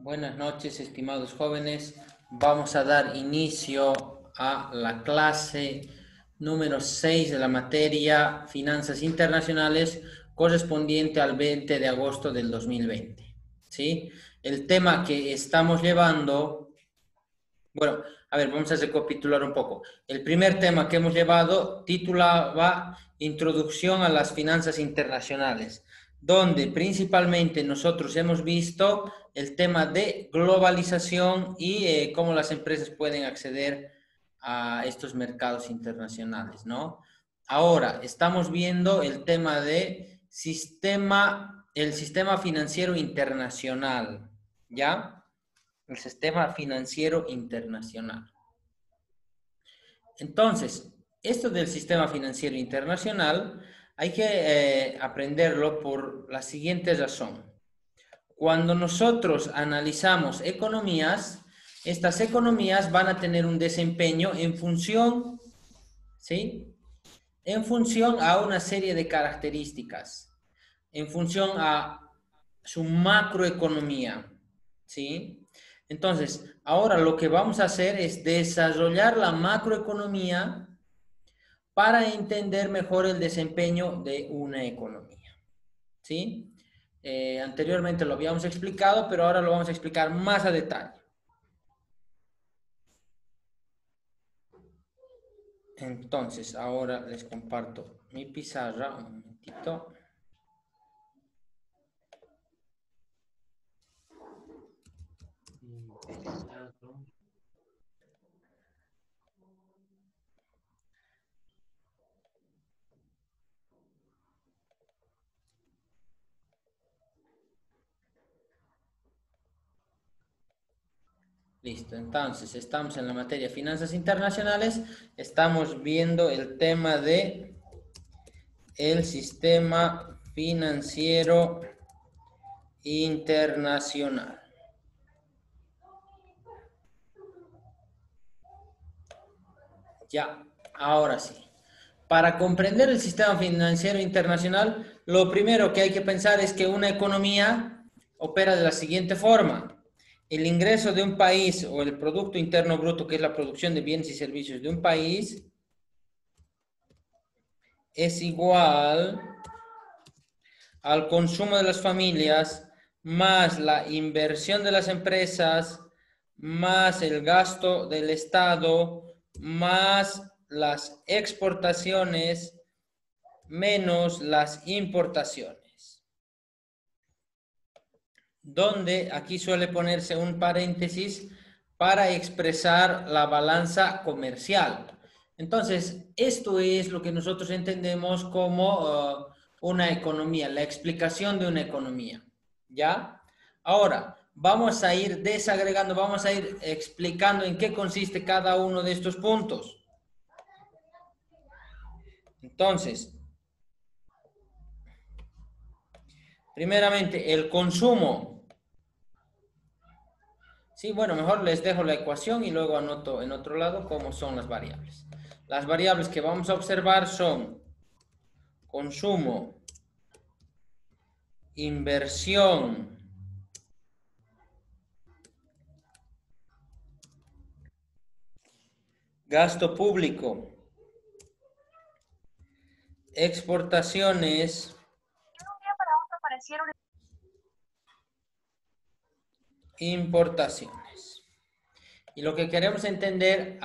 Buenas noches, estimados jóvenes. Vamos a dar inicio a la clase número 6 de la materia Finanzas Internacionales correspondiente al 20 de agosto del 2020. ¿Sí? El tema que estamos llevando, bueno, a ver, vamos a recapitular un poco. El primer tema que hemos llevado titulaba Introducción a las Finanzas Internacionales, donde principalmente nosotros hemos visto el tema de globalización y cómo las empresas pueden acceder a estos mercados internacionales, ¿no? Ahora estamos viendo el tema de el sistema financiero internacional, ¿ya? El sistema financiero internacional. Entonces, esto del sistema financiero internacional hay que aprenderlo por la siguiente razón. Cuando nosotros analizamos economías, estas economías van a tener un desempeño en función, ¿sí? En función a una serie de características, en función a su macroeconomía, ¿sí? Entonces, ahora lo que vamos a hacer es desarrollar la macroeconomía para entender mejor el desempeño de una economía, ¿sí? Anteriormente lo habíamos explicado, pero ahora lo vamos a explicar más a detalle. Entonces, ahora les comparto mi pizarra, un momentito. Listo, entonces estamos en la materia de finanzas internacionales, estamos viendo el tema de el sistema financiero internacional. Ya, ahora sí. Para comprender el sistema financiero internacional, lo primero que hay que pensar es que una economía opera de la siguiente forma. El ingreso de un país o el Producto Interno Bruto, que es la producción de bienes y servicios de un país, es igual al consumo de las familias, más la inversión de las empresas, más el gasto del Estado, más las exportaciones, menos las importaciones. Donde aquí suele ponerse un paréntesis para expresar la balanza comercial. Entonces, esto es lo que nosotros entendemos como una economía, la explicación de una economía, ¿ya? Ahora, vamos a ir desagregando, vamos a ir explicando en qué consiste cada uno de estos puntos. Entonces, primeramente, el consumo. Sí, bueno, mejor les dejo la ecuación y luego anoto en otro lado cómo son las variables. Las variables que vamos a observar son consumo, inversión, gasto público, exportaciones, importaciones. Y lo que queremos entender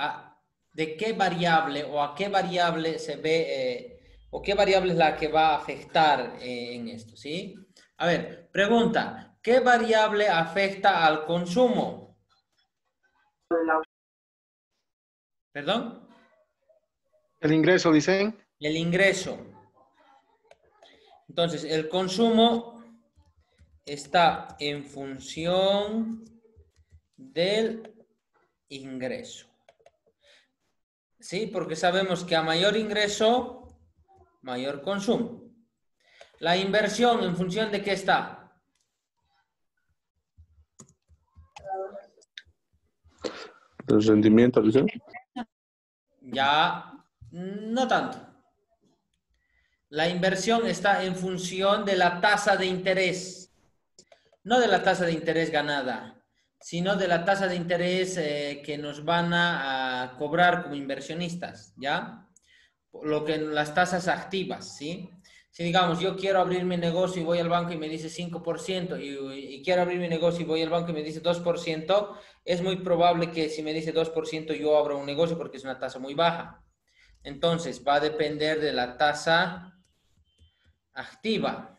de qué variable o a qué variable se ve o qué variable es la que va a afectar en esto, ¿sí? A ver, pregunta, ¿qué variable afecta al consumo? ¿Perdón? El ingreso, dicen. El ingreso. Entonces, el consumo está en función del ingreso. ¿Sí? Porque sabemos que a mayor ingreso, mayor consumo. La inversión, ¿en función de qué está? El rendimiento, dicen. Ya, no tanto. La inversión está en función de la tasa de interés, no de la tasa de interés ganada. sino de la tasa de interés que nos van a cobrar como inversionistas, ¿ya? Lo que las tasas activas, ¿sí? Si digamos, yo quiero abrir mi negocio y voy al banco y me dice 5% y quiero abrir mi negocio y voy al banco y me dice 2%, es muy probable que si me dice 2% yo abra un negocio porque es una tasa muy baja. Entonces, va a depender de la tasa activa.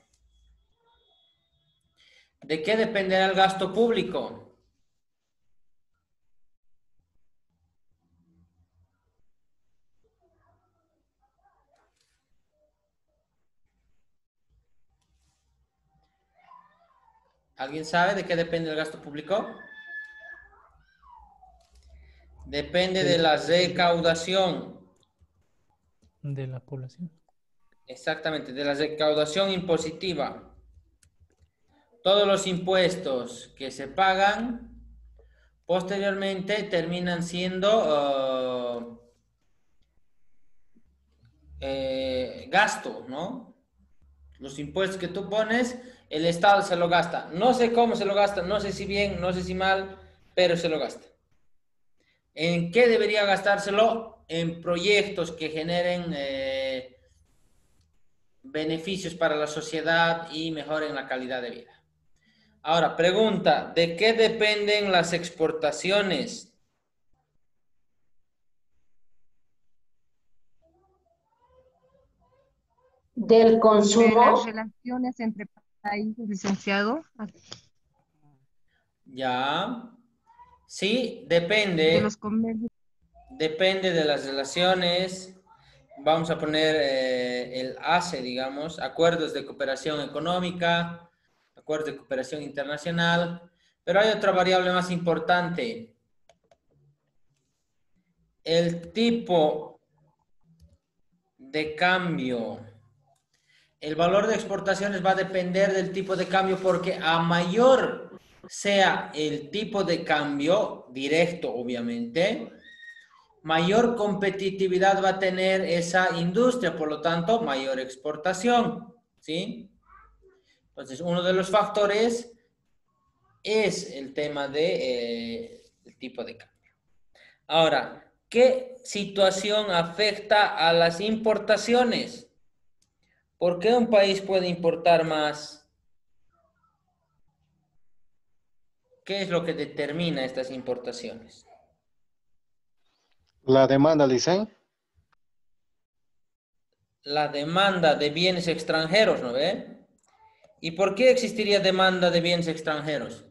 ¿De qué dependerá el gasto público? ¿Alguien sabe de qué depende el gasto público? Depende de la recaudación. De la población. Exactamente, de la recaudación impositiva. Todos los impuestos que se pagan posteriormente terminan siendo gasto, ¿no? Los impuestos que tú pones, el Estado se lo gasta. No sé cómo se lo gasta, no sé si bien, no sé si mal, pero se lo gasta. ¿En qué debería gastárselo? En proyectos que generen beneficios para la sociedad y mejoren la calidad de vida. Ahora, pregunta, ¿de qué dependen las exportaciones? Del De consumo. las relaciones entre países, licenciado, Ya. Sí, de depende. los comercios. Depende de las relaciones. Vamos a poner el ACE, digamos, acuerdos de cooperación económica, acuerdos de cooperación internacional. Pero hay otra variable más importante. El tipo de cambio. El valor de exportaciones va a depender del tipo de cambio porque a mayor sea el tipo de cambio, directo obviamente, mayor competitividad va a tener esa industria, por lo tanto, mayor exportación, ¿sí? Entonces, uno de los factores es el tema de, el tipo de cambio. Ahora, ¿qué situación afecta a las importaciones? ¿Por qué un país puede importar más? ¿Qué es lo que determina estas importaciones? La demanda, dicen. La demanda de bienes extranjeros, ¿no ve? ¿Y por qué existiría demanda de bienes extranjeros?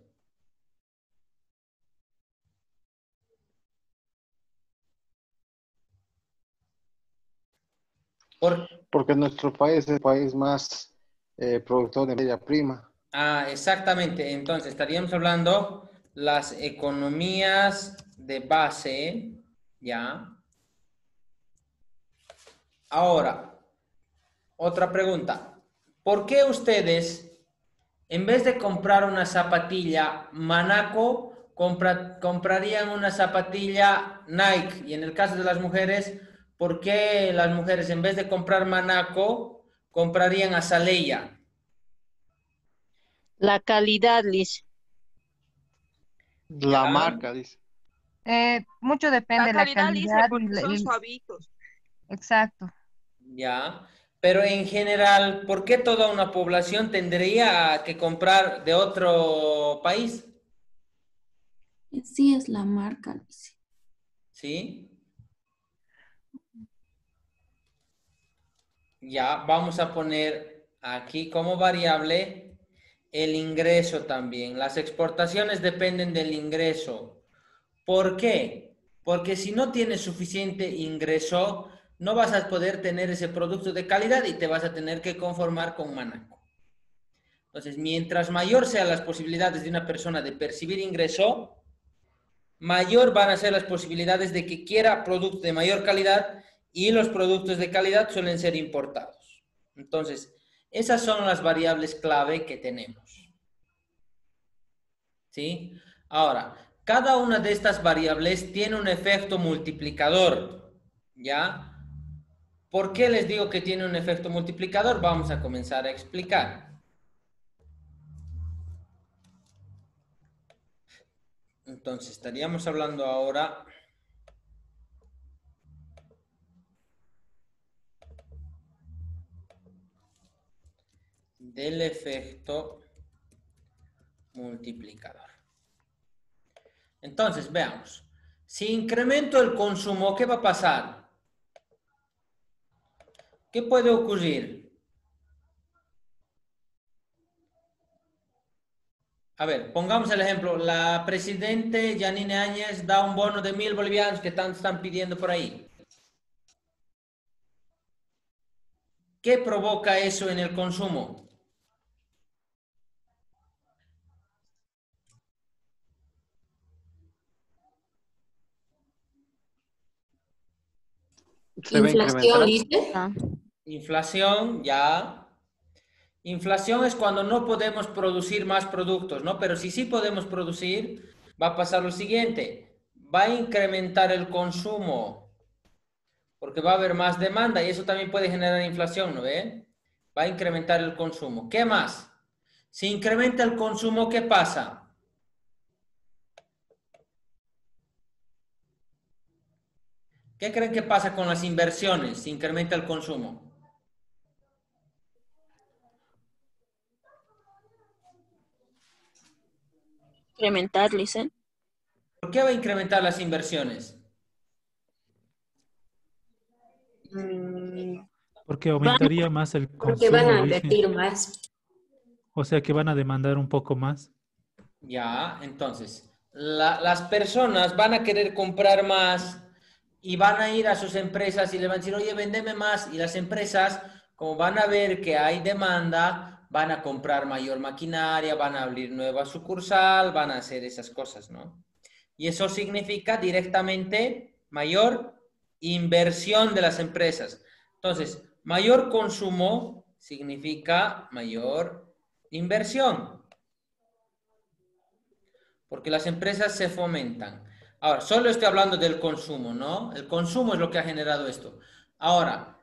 Por... Porque nuestro país es el país más productor de materia prima. Ah, exactamente. Entonces, estaríamos hablando las economías de base, ¿ya? Ahora, otra pregunta. ¿Por qué ustedes, en vez de comprar una zapatilla Manaco, comprarían una zapatilla Nike? Y en el caso de las mujeres, ¿por qué las mujeres, en vez de comprar Manaco, comprarían Azaleia? La calidad, Liz. La ¿Ya? marca, dice. Mucho depende de la calidad dice calidad porque son suavitos. exacto. Ya, pero en general, ¿por qué toda una población tendría que comprar de otro país? Sí es la marca, dice. ¿Sí? Ya, vamos a poner aquí como variable el ingreso también. Las exportaciones dependen del ingreso. ¿Por qué? Porque si no tienes suficiente ingreso, no vas a poder tener ese producto de calidad y te vas a tener que conformar con Manaco. Entonces, mientras mayor sean las posibilidades de una persona de percibir ingreso, mayor van a ser las posibilidades de que quiera productos de mayor calidad y los productos de calidad suelen ser importados. Entonces, esas son las variables clave que tenemos. ¿Sí? Ahora, cada una de estas variables tiene un efecto multiplicador. ¿Ya? ¿Por qué les digo que tiene un efecto multiplicador? Vamos a comenzar a explicar. Entonces, estaríamos hablando ahora del efecto multiplicador. Entonces, veamos. Si incremento el consumo, ¿qué va a pasar? ¿Qué puede ocurrir? A ver, pongamos el ejemplo. La presidente Yanine Áñez da un bono de 1.000 bolivianos que están pidiendo por ahí. ¿Qué provoca eso en el consumo? Se va a incrementar. Ah, Inflación, ya. Inflación es cuando no podemos producir más productos, ¿no? Pero si sí podemos producir, va a pasar lo siguiente. Va a incrementar el consumo, porque va a haber más demanda y eso también puede generar inflación, ¿no ve? Va a incrementar el consumo. ¿Qué más? Si incrementa el consumo, ¿qué pasa? ¿Qué creen que pasa con las inversiones si incrementa el consumo? incrementar, Lisa. ¿Por qué va a incrementar las inversiones? Porque Van, aumentaría más el Porque van consumo, a dice. invertir más. O sea que van a demandar un poco más. Ya, entonces, las personas van a querer comprar más y van a ir a sus empresas y le van a decir, oye, véndeme más. Y las empresas, como van a ver que hay demanda, van a comprar mayor maquinaria, van a abrir nueva sucursal, van a hacer esas cosas, ¿no? Y eso significa directamente mayor inversión de las empresas. Entonces, mayor consumo significa mayor inversión, porque las empresas se fomentan. Ahora, solo estoy hablando del consumo, ¿no? El consumo es lo que ha generado esto. Ahora,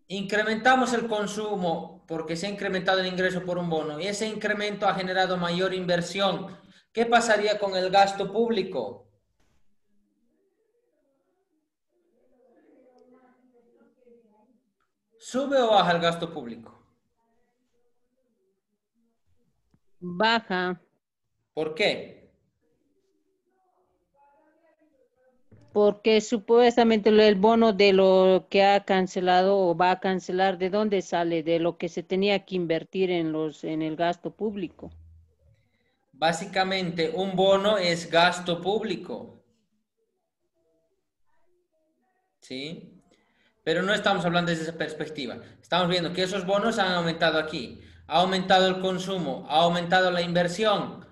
incrementamos el consumo porque se ha incrementado el ingreso por un bono y ese incremento ha generado mayor inversión. ¿Qué pasaría con el gasto público? ¿Sube o baja el gasto público? baja, ¿Por qué? porque supuestamente el bono de lo que ha cancelado o va a cancelar, ¿de dónde sale? De lo que se tenía que invertir en el gasto público. Básicamente, un bono es gasto público, ¿sí? Pero no estamos hablando desde esa perspectiva. Estamos viendo que esos bonos han aumentado aquí. Ha aumentado el consumo, ha aumentado la inversión.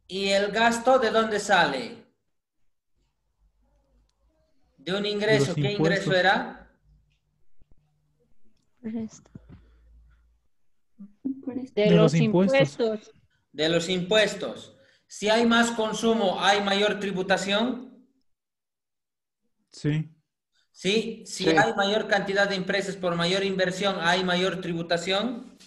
¿Y el gasto de dónde sale? De un De ingreso. los ¿Qué ingreso impuestos. era? De De los los impuestos. impuestos, De los impuestos. Si hay más consumo, ¿hay mayor tributación? Sí, Sí. Si Sí, hay mayor cantidad de empresas por mayor inversión, ¿hay mayor tributación?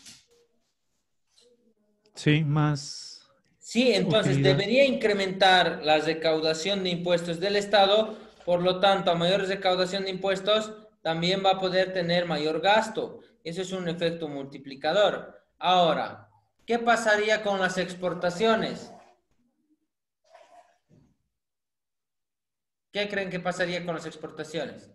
sí, más Sí, entonces utilidad. debería incrementar la recaudación de impuestos del Estado, por lo tanto, a mayor recaudación de impuestos, también va a poder tener mayor gasto. Eso es un efecto multiplicador. Ahora, ¿qué pasaría con las exportaciones? ¿Qué creen que pasaría con las exportaciones?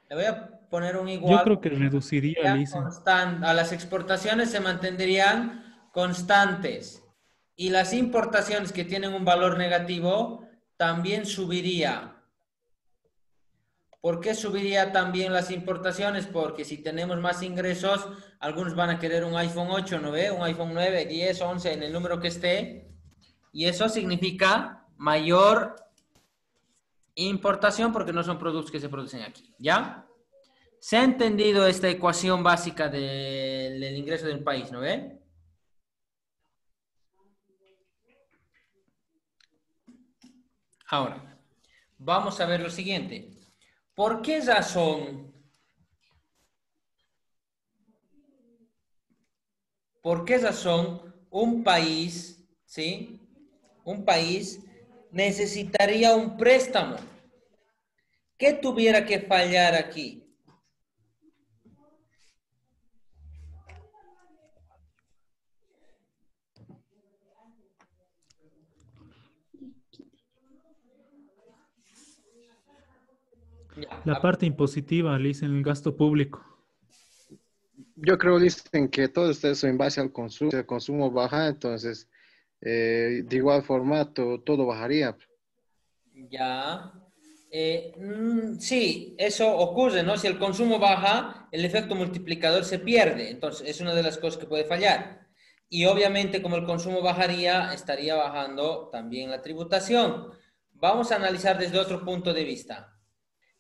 Le voy a poner un Yo igual. creo que reduciría, Lisa. A las exportaciones se mantendrían constantes y las importaciones que tienen un valor negativo también subiría. ¿Por qué subiría también las importaciones? Porque si tenemos más ingresos, algunos van a querer un iPhone 8, ¿no ve? Un iPhone 9, 10, 11, en el número que esté. Y eso significa mayor importación porque no son productos que se producen aquí, ¿ya? Se ha entendido esta ecuación básica del ingreso del país, ¿no ve? Ahora, vamos a ver lo siguiente. ¿Por qué razón? ¿Por qué razón un país, ¿sí? un país necesitaría un préstamo. ¿Qué tuviera que fallar aquí? Ya, La parte impositiva, le dicen el gasto público. Yo creo, dicen que todo está eso en base al consumo. Si el consumo baja, entonces de igual formato todo bajaría. ya. Sí, eso ocurre, ¿no? Si el consumo baja, el efecto multiplicador se pierde. Entonces, es una de las cosas que puede fallar. Y obviamente, como el consumo bajaría, estaría bajando también la tributación. Vamos a analizar desde otro punto de vista.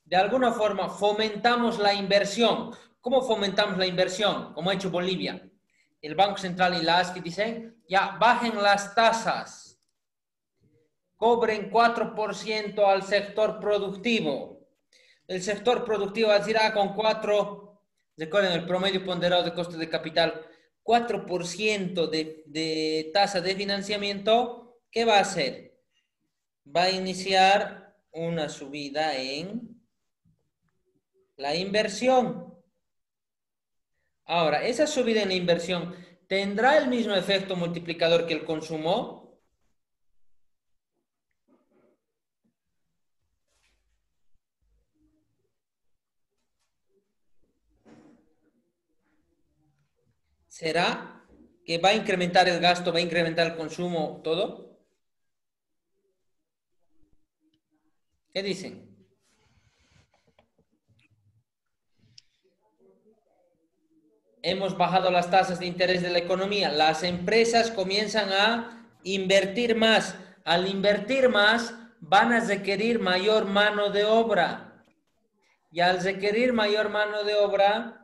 De alguna forma, fomentamos la inversión. ¿Cómo fomentamos la inversión? Como ha hecho Bolivia. El Banco Central y la ASFI dicen, ya, bajen las tasas. Cobren 4% al sector productivo. El sector productivo va a decir, con 4, recuerden el promedio ponderado de costo de capital, 4% de tasa de financiamiento, ¿qué va a hacer? Va a iniciar una subida en la inversión. Ahora, esa subida en la inversión, ¿tendrá el mismo efecto multiplicador que el consumo? ¿Será que va a incrementar el gasto, va a incrementar el consumo, todo? ¿Qué dicen? Hemos bajado las tasas de interés de la economía. Las empresas comienzan a invertir más. Al invertir más, van a requerir mayor mano de obra. Y al requerir mayor mano de obra,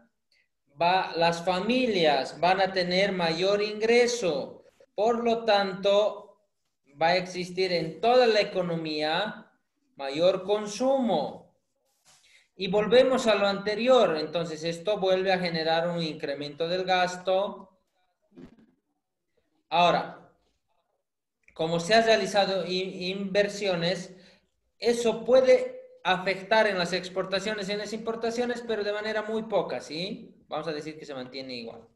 las familias van a tener mayor ingreso. Por lo tanto, va a existir en toda la economía mayor consumo. Y volvemos a lo anterior, entonces esto vuelve a generar un incremento del gasto. Ahora, como se han realizado inversiones, eso puede afectar en las exportaciones y en las importaciones, pero de manera muy poca, ¿sí? Vamos a decir que se mantiene igual.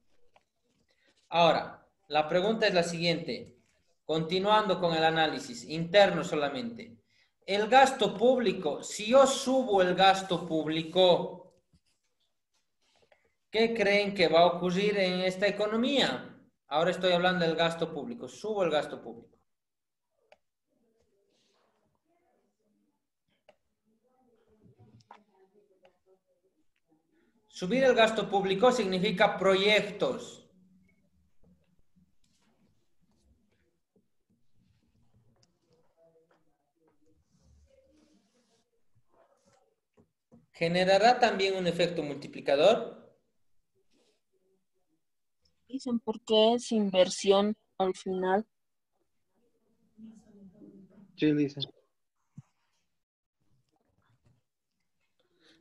Ahora, la pregunta es la siguiente, continuando con el análisis interno solamente. El gasto público, si yo subo el gasto público, ¿qué creen que va a ocurrir en esta economía? Ahora estoy hablando del gasto público, subo el gasto público. Subir el gasto público significa proyectos. ¿Generará también un efecto multiplicador? Dicen por qué es inversión al final. Sí, dicen.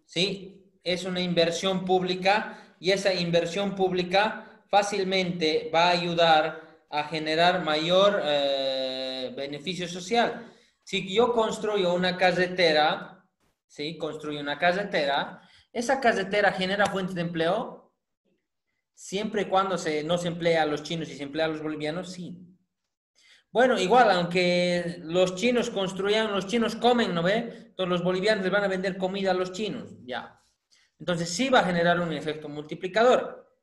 Sí, es una inversión pública y esa inversión pública fácilmente va a ayudar a generar mayor beneficio social. Si yo construyo una carretera, ¿sí? Construyo una carretera, ¿esa carretera genera fuentes de empleo? Siempre y cuando no se emplea a los chinos y se emplea a los bolivianos, sí. Bueno, igual, aunque los chinos construyan, los chinos comen, ¿no ve? Entonces los bolivianos les van a vender comida a los chinos, ya. Entonces sí va a generar un efecto multiplicador,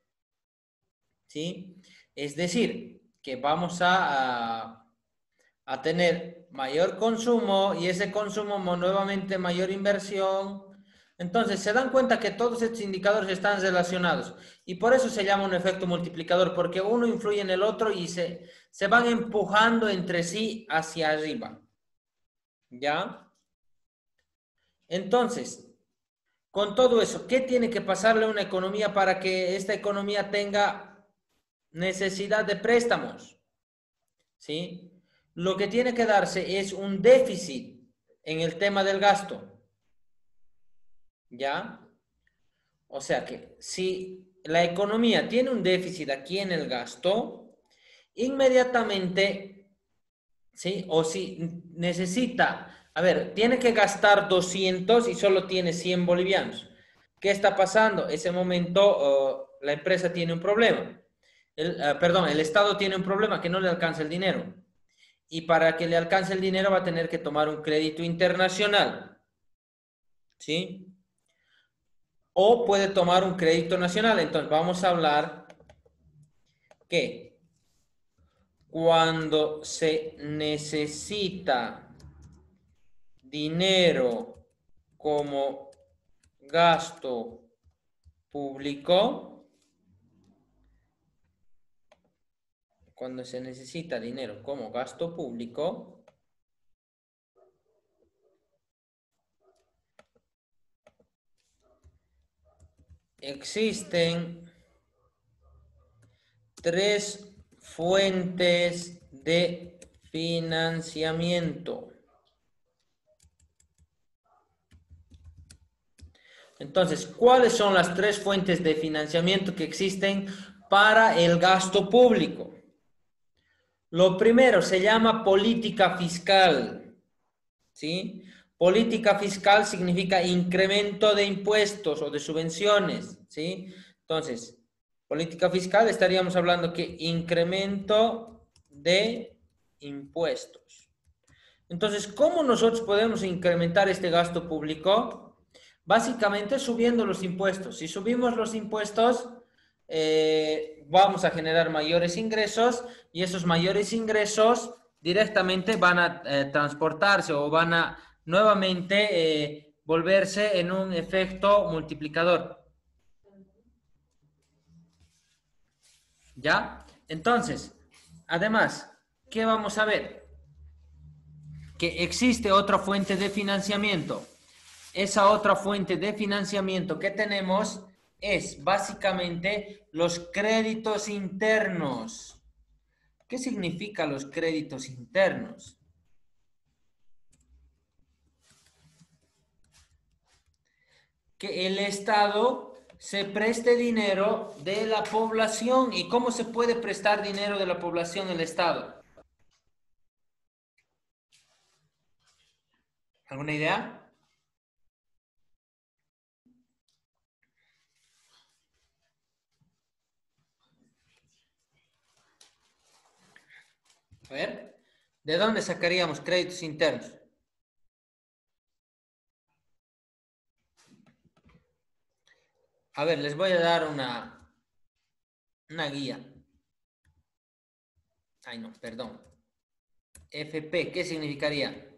¿sí? Es decir, que vamos a tener mayor consumo y ese consumo nuevamente mayor inversión. Entonces se dan cuenta que todos estos indicadores están relacionados y por eso se llama un efecto multiplicador, porque uno influye en el otro y se van empujando entre sí hacia arriba. ¿Ya? Entonces, con todo eso, ¿qué tiene que pasarle a una economía para que esta economía tenga necesidad de préstamos? ¿Sí? Lo que tiene que darse es un déficit en el tema del gasto. ¿Ya? O sea que si la economía tiene un déficit aquí en el gasto, inmediatamente ¿sí? O si necesita, a ver, tiene que gastar 200 y solo tiene 100 bolivianos. ¿Qué está pasando? Ese momento la empresa tiene un problema. Perdón, el Estado tiene un problema que no le alcanza el dinero. Y para que le alcance el dinero va a tener que tomar un crédito internacional. ¿Sí? O puede tomar un crédito nacional. Entonces vamos a hablar que cuando se necesita dinero como gasto público, cuando se necesita dinero como gasto público, existen tres fuentes de financiamiento. Entonces, ¿cuáles son las tres fuentes de financiamiento que existen para el gasto público? Lo primero se llama política fiscal, ¿sí? Política fiscal significa incremento de impuestos o de subvenciones, ¿sí? Entonces, política fiscal estaríamos hablando que incremento de impuestos. Entonces, ¿cómo nosotros podemos incrementar este gasto público? Básicamente subiendo los impuestos. Si subimos los impuestos, vamos a generar mayores ingresos y esos mayores ingresos directamente van a transportarse o van a nuevamente volverse en un efecto multiplicador. ¿Ya? Entonces, además, ¿qué vamos a ver? Que existe otra fuente de financiamiento. Esa otra fuente de financiamiento que tenemos es básicamente los créditos internos. ¿Qué significa los créditos internos? Que el Estado se preste dinero de la población. ¿Y cómo se puede prestar dinero de la población el Estado? ¿Alguna idea? A ver, ¿de dónde sacaríamos créditos internos? A ver, les voy a dar una guía. Ay, no, perdón. FP, ¿qué significaría?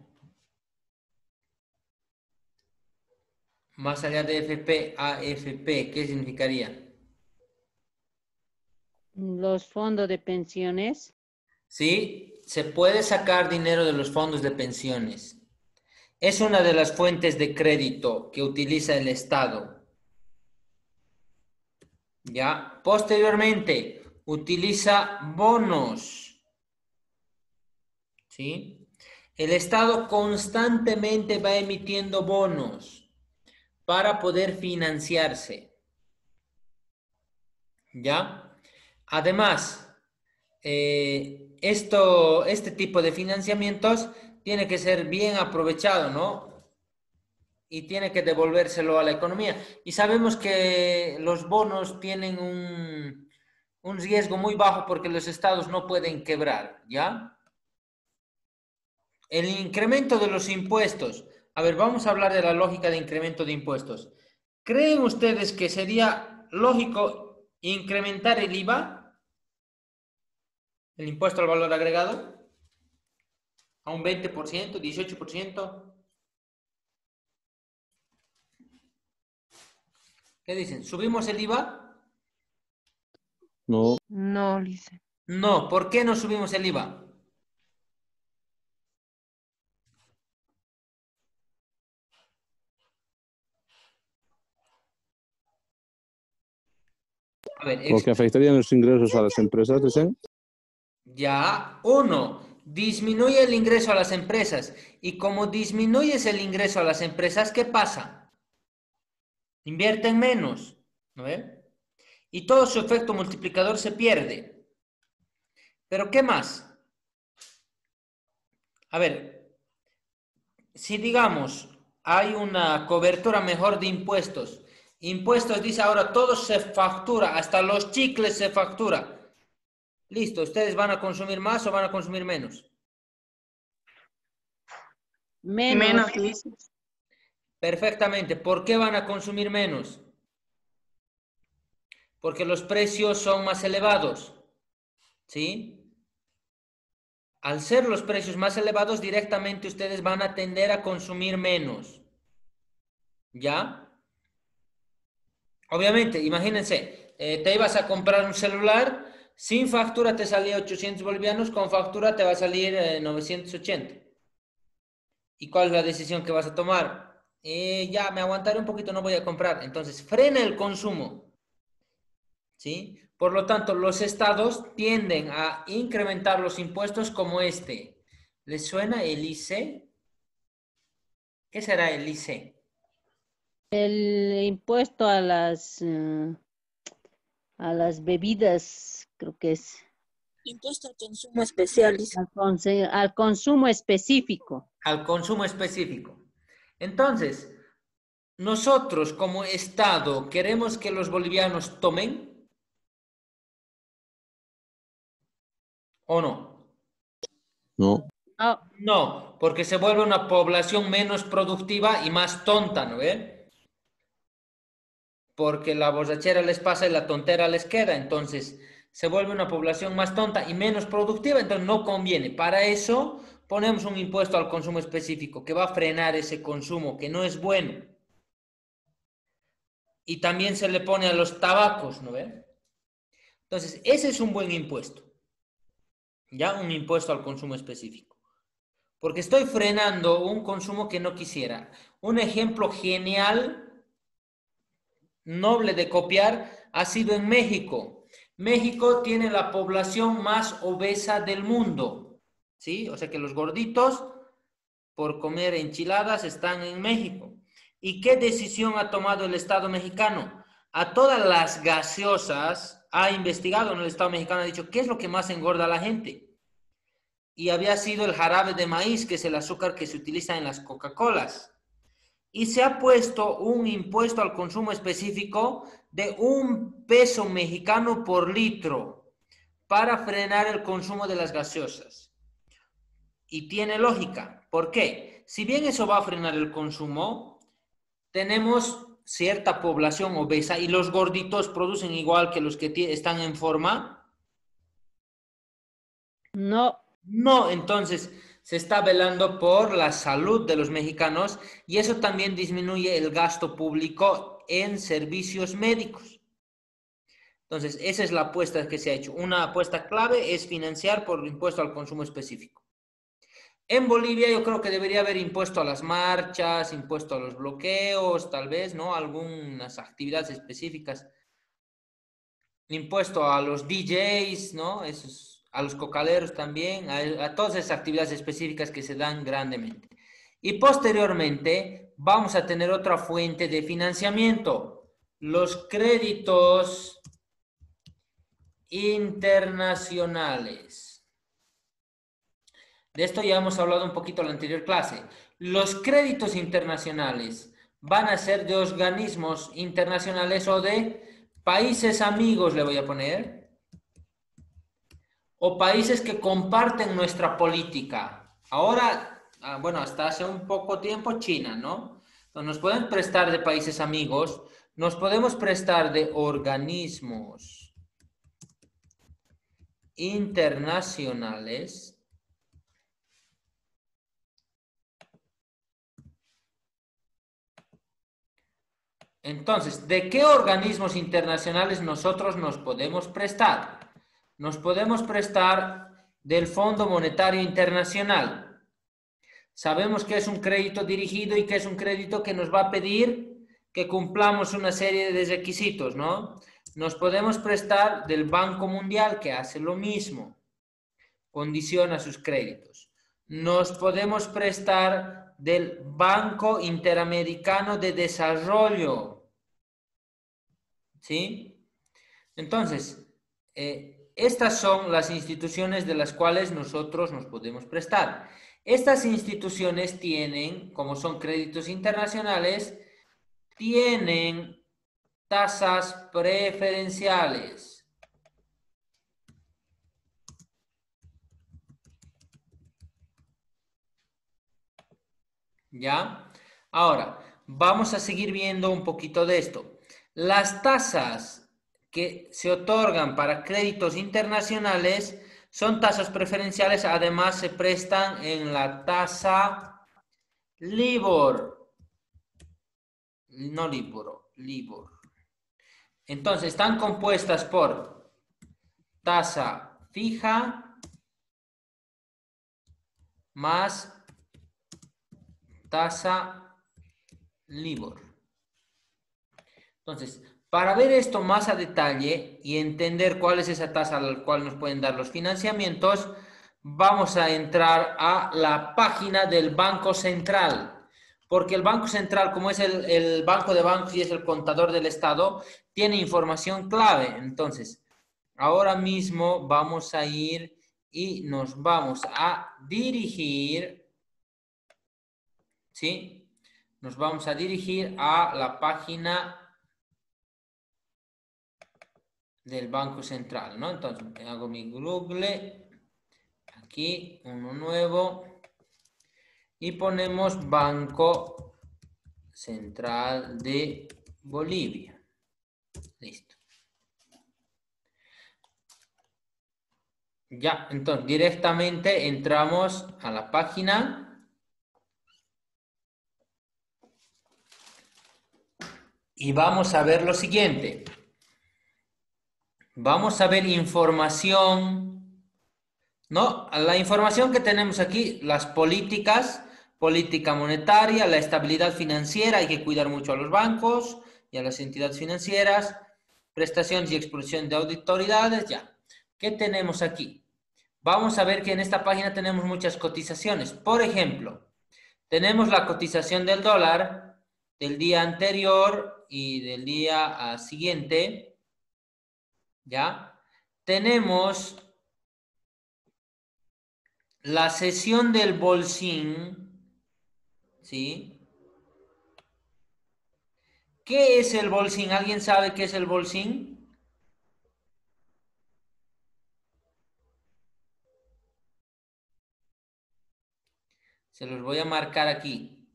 Más allá de FP, AFP, ¿qué significaría? Los fondos de pensiones. Sí, se puede sacar dinero de los fondos de pensiones. Es una de las fuentes de crédito que utiliza el Estado. ¿Ya? Posteriormente, utiliza bonos. ¿Sí? El Estado constantemente va emitiendo bonos para poder financiarse. ¿Ya? Además, este tipo de financiamientos tiene que ser bien aprovechado, ¿no? Y tiene que devolvérselo a la economía. Y sabemos que los bonos tienen un riesgo muy bajo porque los estados no pueden quebrar, ¿ya? El incremento de los impuestos. A ver, vamos a hablar de la lógica de incremento de impuestos. ¿Creen ustedes que sería lógico incrementar el IVA, el impuesto al valor agregado, a un 20%, 18%? ¿Qué dicen? ¿Subimos el IVA? No, No, Lisa. No. ¿Por qué no subimos el IVA? A ver, porque afectarían los ingresos a las empresas, ¿dicen? ya, uno, disminuye el ingreso a las empresas. Y como disminuyes el ingreso a las empresas, ¿qué pasa? Invierten menos, ¿no ve? Y todo su efecto multiplicador se pierde. Pero ¿qué más? A ver, si digamos hay una cobertura mejor de impuestos, impuestos dice ahora todo se factura, hasta los chicles se factura. Listo, ¿ustedes van a consumir más o van a consumir menos? Menos. dices. Perfectamente. ¿Por qué van a consumir menos? Porque los precios son más elevados. ¿Sí? Al ser los precios más elevados, directamente ustedes van a tender a consumir menos. ¿Ya? Obviamente, imagínense, te ibas a comprar un celular, sin factura te salía 800 bolivianos, con factura te va a salir 980. ¿Y cuál es la decisión que vas a tomar? Ya, me aguantaré un poquito, no voy a comprar. Entonces, frena el consumo. ¿Sí? Por lo tanto, los estados tienden a incrementar los impuestos como este. ¿Les suena el ICE? ¿Qué será el ICE? El impuesto a las bebidas, creo que es. Impuesto al consumo especial, dice. Al consumo específico. Al consumo específico. Entonces, nosotros como Estado queremos que los bolivianos tomen o no. No. Ah, No, porque se vuelve una población menos productiva y más tonta, ¿no ve? Porque la borrachera les pasa y la tontera les queda, entonces se vuelve una población más tonta y menos productiva, entonces no conviene. Para eso ponemos un impuesto al consumo específico que va a frenar ese consumo, que no es bueno. Y también se le pone a los tabacos, ¿no ve? Entonces, ese es un buen impuesto. Ya, un impuesto al consumo específico. Porque estoy frenando un consumo que no quisiera. Un ejemplo genial, noble de copiar, ha sido en México. México tiene la población más obesa del mundo. ¿Sí? O sea que los gorditos, por comer enchiladas, están en México. ¿Y qué decisión ha tomado el Estado mexicano? A todas las gaseosas ha investigado en el Estado mexicano, ha dicho, ¿qué es lo que más engorda a la gente? Y había sido el jarabe de maíz, que es el azúcar que se utiliza en las Coca-Colas. Y se ha puesto un impuesto al consumo específico de 1 peso mexicano por litro para frenar el consumo de las gaseosas. Y tiene lógica. ¿Por qué? Si bien eso va a frenar el consumo, tenemos cierta población obesa y los gorditos producen igual que los que están en forma. no. No, entonces se está velando por la salud de los mexicanos y eso también disminuye el gasto público en servicios médicos. Entonces, esa es la apuesta que se ha hecho. Una apuesta clave es financiar por impuesto al consumo específico. En Bolivia yo creo que debería haber impuesto a las marchas, impuesto a los bloqueos, tal vez, ¿no? Algunas actividades específicas. Impuesto a los DJs, ¿no? A los cocaleros también, a todas esas actividades específicas que se dan grandemente. Y posteriormente vamos a tener otra fuente de financiamiento, los créditos internacionales. De esto ya hemos hablado un poquito en la anterior clase. Los créditos internacionales van a ser de organismos internacionales o de países amigos, le voy a poner, o países que comparten nuestra política. Ahora, bueno, hasta hace un poco tiempo China, ¿no? Entonces, nos pueden prestar de países amigos, nos podemos prestar de organismos internacionales. Entonces, ¿de qué organismos internacionales nosotros nos podemos prestar? Nos podemos prestar del Fondo Monetario Internacional. Sabemos que es un crédito dirigido y que es un crédito que nos va a pedir que cumplamos una serie de requisitos, ¿no? Nos podemos prestar del Banco Mundial, que hace lo mismo, condiciona sus créditos. Nos podemos prestar del Banco Interamericano de Desarrollo, ¿sí? Entonces, estas son las instituciones de las cuales nosotros nos podemos prestar. Estas instituciones tienen, como son créditos internacionales, tienen tasas preferenciales. ¿Ya? Ahora, vamos a seguir viendo un poquito de esto. Las tasas que se otorgan para créditos internacionales son tasas preferenciales, además se prestan en la tasa LIBOR. No LIBOR, LIBOR. Entonces, están compuestas por tasa fija más tasa LIBOR. Entonces, para ver esto más a detalle y entender cuál es esa tasa a la cual nos pueden dar los financiamientos, vamos a entrar a la página del Banco Central. Porque el Banco Central, como es el banco de bancos y es el contador del Estado, tiene información clave. Entonces, ahora mismo vamos a ir y nos vamos a dirigir, ¿sí? Nos vamos a dirigir a la página del Banco Central, ¿no? Entonces, hago mi Google, aquí, uno nuevo, y ponemos Banco Central de Bolivia. Listo. Ya, entonces, directamente entramos a la página. Y vamos a ver lo siguiente. Vamos a ver información, ¿no? La información que tenemos aquí, las políticas, política monetaria, la estabilidad financiera, hay que cuidar mucho a los bancos y a las entidades financieras, prestaciones y expulsión de autoridades, ya. ¿Qué tenemos aquí? Vamos a ver que en esta página tenemos muchas cotizaciones. Por ejemplo, tenemos la cotización del dólar del día anterior y del día siguiente. ¿Ya? Tenemos la sesión del bolsín, ¿sí? ¿Qué es el bolsín? ¿Alguien sabe qué es el bolsín? Se los voy a marcar aquí.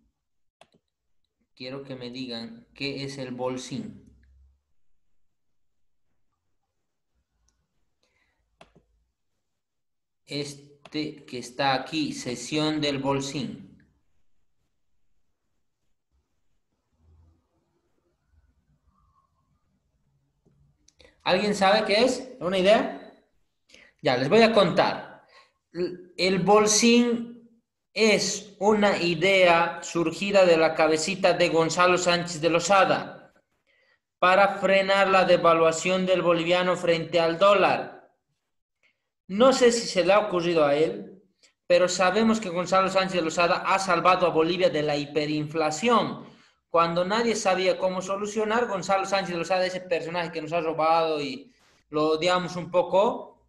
Quiero que me digan qué es el bolsín. Este que está aquí, sesión del bolsín. ¿Alguien sabe qué es? ¿Una idea? Ya, les voy a contar. El bolsín es una idea surgida de la cabecita de Gonzalo Sánchez de Lozada para frenar la devaluación del boliviano frente al dólar. No sé si se le ha ocurrido a él, pero sabemos que Gonzalo Sánchez de Lozada ha salvado a Bolivia de la hiperinflación. Cuando nadie sabía cómo solucionar, Gonzalo Sánchez de Lozada, ese personaje que nos ha robado y lo odiamos un poco,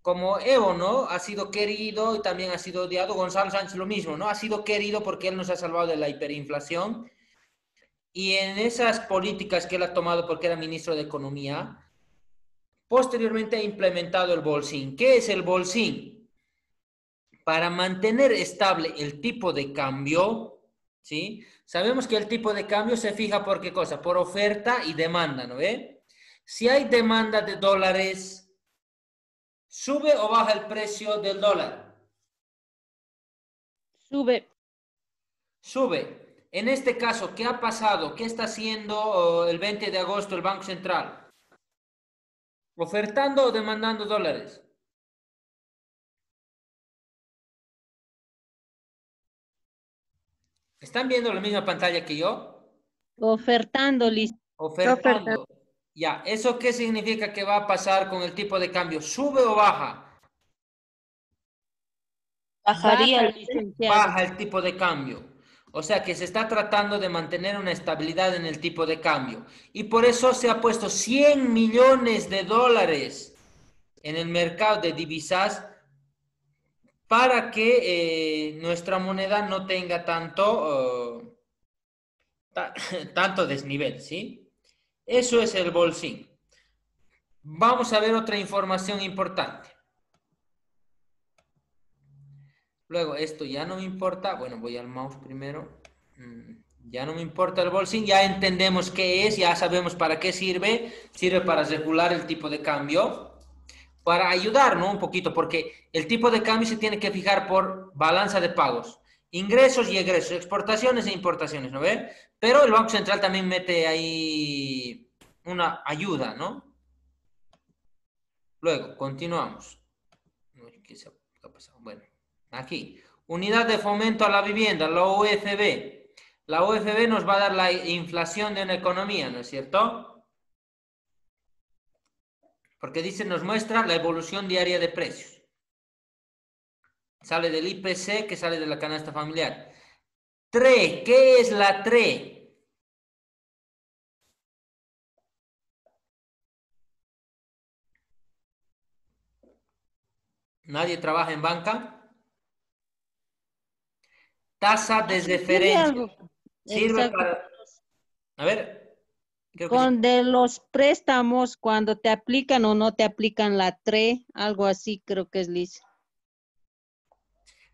como Evo, ¿no? Ha sido querido y también ha sido odiado. Gonzalo Sánchez lo mismo, ¿no? Ha sido querido porque él nos ha salvado de la hiperinflación. Y en esas políticas que él ha tomado porque era ministro de Economía, posteriormente ha implementado el bolsín. ¿Qué es el bolsín? Para mantener estable el tipo de cambio, ¿sí? Sabemos que el tipo de cambio se fija por qué cosa, por oferta y demanda, ¿no ve? Si hay demanda de dólares, ¿sube o baja el precio del dólar? Sube. Sube. En este caso, ¿qué ha pasado? ¿Qué está haciendo el 20 de agosto el Banco Central? ¿Ofertando o demandando dólares? ¿Están viendo la misma pantalla que yo? Ofertando, listo. Ofertando. Ya, ¿eso qué significa que va a pasar con el tipo de cambio? ¿Sube o baja? Bajaría. Baja, licenciado. Baja el tipo de cambio. O sea que se está tratando de mantener una estabilidad en el tipo de cambio. Y por eso se ha puesto 100 millones de dólares en el mercado de divisas para que nuestra moneda no tenga tanto desnivel, ¿sí? Eso es el bolsín. Vamos a ver otra información importante. Luego, esto ya no me importa. Bueno, voy al mouse primero. Ya no me importa el bolsín. Ya entendemos qué es. Ya sabemos para qué sirve. Sirve para regular el tipo de cambio. Para ayudar, ¿no? Un poquito, porque el tipo de cambio se tiene que fijar por balanza de pagos. Ingresos y egresos. Exportaciones e importaciones, ¿no ve? Pero el Banco Central también mete ahí una ayuda, ¿no? Luego, continuamos. ¿Qué ha pasado? Bueno. Aquí, unidad de fomento a la vivienda, la UFB. La UFB nos va a dar la inflación de una economía, ¿no es cierto? Porque dice, nos muestra la evolución diaria de precios. Sale del IPC, que sale de la canasta familiar. TRE, ¿qué es la TRE? ¿Nadie trabaja en banca? Tasa de referencia. Sirve Exacto. para... A ver. Creo que Con de los préstamos, cuando te aplican o no te aplican la TRE, algo así creo que es, Liz.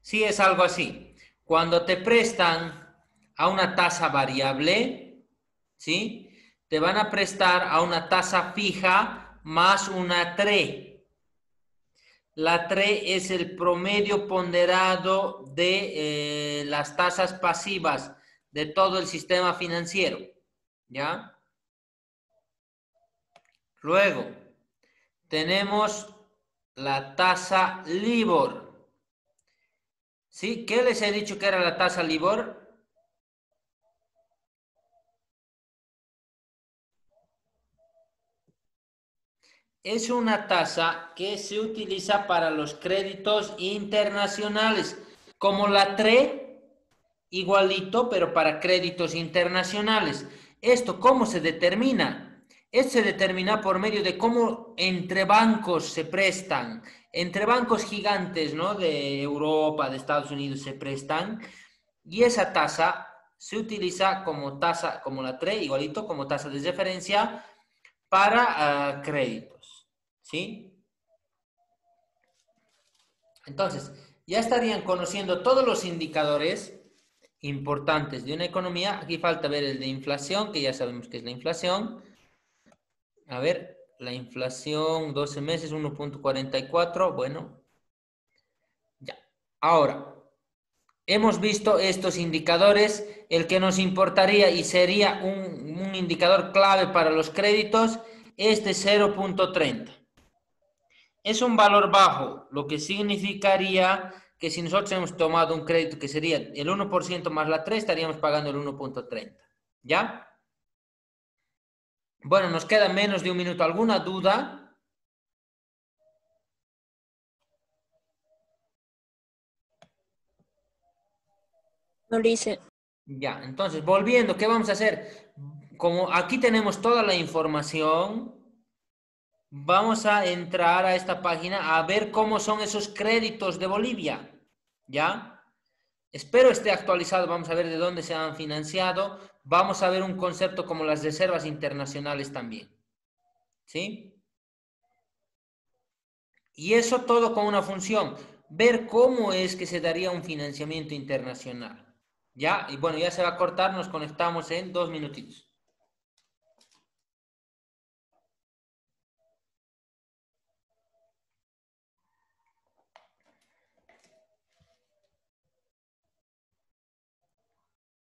Sí, es algo así. Cuando te prestan a una tasa variable, ¿sí? Te van a prestar a una tasa fija más una TRE. La TRE es el promedio ponderado de las tasas pasivas de todo el sistema financiero, ¿ya? Luego, tenemos la tasa LIBOR. ¿Sí? ¿Qué les he dicho que era la tasa LIBOR? Es una tasa que se utiliza para los créditos internacionales, como la TRE, igualito, pero para créditos internacionales. ¿Esto cómo se determina? Esto se determina por medio de cómo entre bancos se prestan, entre bancos gigantes, ¿no? De Europa, de Estados Unidos se prestan, y esa tasa se utiliza como tasa, como la TRE, igualito, como tasa de referencia para créditos. ¿Sí? Entonces, ya estarían conociendo todos los indicadores importantes de una economía. Aquí falta ver el de inflación, que ya sabemos que es la inflación. A ver, la inflación, 12 meses, 1.44. Bueno, ya. Ahora, hemos visto estos indicadores. El que nos importaría y sería un indicador clave para los créditos, este 0.30. Es un valor bajo, lo que significaría que si nosotros hemos tomado un crédito que sería el 1% más la 3, estaríamos pagando el 1.30. ¿Ya? Bueno, nos queda menos de un minuto. ¿Alguna duda? No dice. Ya, entonces, volviendo, ¿qué vamos a hacer? Como aquí tenemos toda la información, vamos a entrar a esta página a ver cómo son esos créditos de Bolivia. ¿Ya? Espero esté actualizado. Vamos a ver de dónde se han financiado. Vamos a ver un concepto como las reservas internacionales también. ¿Sí? Y eso todo con una función. Ver cómo es que se daría un financiamiento internacional. ¿Ya? Y bueno, ya se va a cortar. Nos conectamos en 2 minutitos.